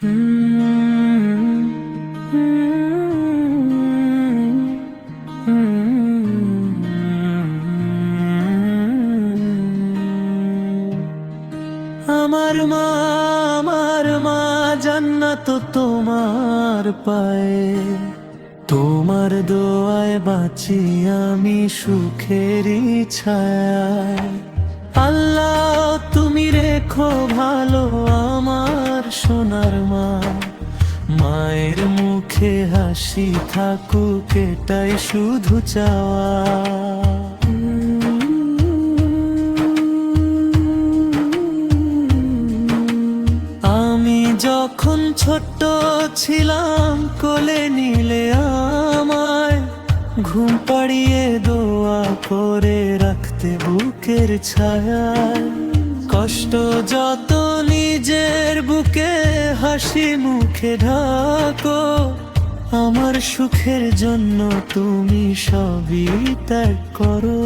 আমার মা জান্নাত তোমার পায়ে, তোমার দোয়ায় বাঁচি আমি সুখেরই ছায়ায়। আল্লাহ তুমি রেখো ভালো আমার সোনার মা, মায়ের মুখে হাসি থাকুক এটাই শুধু চাওয়া। আমি যখন ছোট্ট ছিলাম কোলে নিলে আমায়, ঘুম পাড়িয়ে দোয়া করে রাখতে বুকের ছায়ায়। কষ্ট যত নিজের বুকে হাসি মুখে ঢাকো, আমার সুখের জন্য তুমি সবই ত্যাগ করো।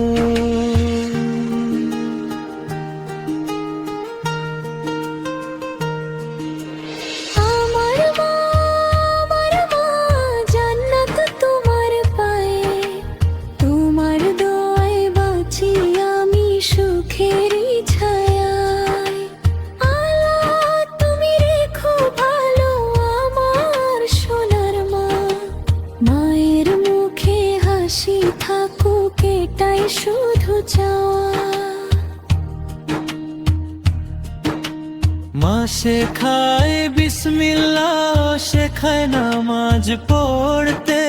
থাকুক এটাই শুধু চাওয়া। মা শেখায় বিসমিল্লাহ, শেখায় নামাজ পড়তে,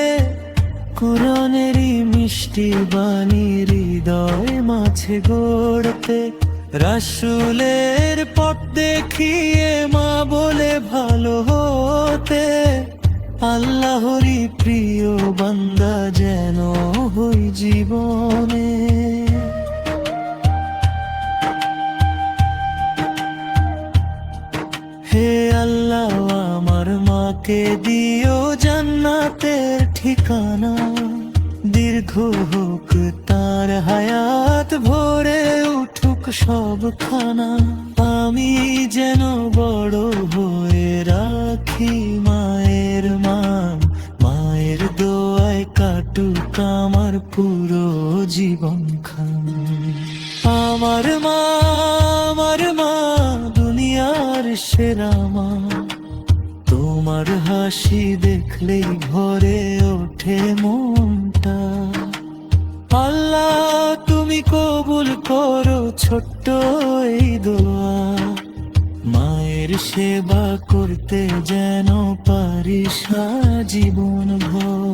কুরআনেরই মিষ্টি বাণী হৃদয় মাঝে গড়তে। রাসূলের পথ দেখিয়ে মা বলে ভালো হতে, আল্লাহরই প্রিয় বান্দা যেন হই জীবনে। হে আল্লাহ আমার মাকে দিও জান্নাতের ঠিকানা, দীর্ঘ হোক তার হায়াত ভরে উঠুক সবখানা। আমি যেন বড় হয়ে রাখি মায়ের মান, মায়ের দোয়ায় কাটুক আমার পুরো জীবনখান। আমার মা দুনিয়ার সেরা মা, তোমার হাসি দেখলেই ভরে ওঠে মনটা। আল্লাহ তুমি কবুল করো ছোট্ট এই দোয়া, মায়ের সেবা করতে যেন পারি সারা জীবন ভর।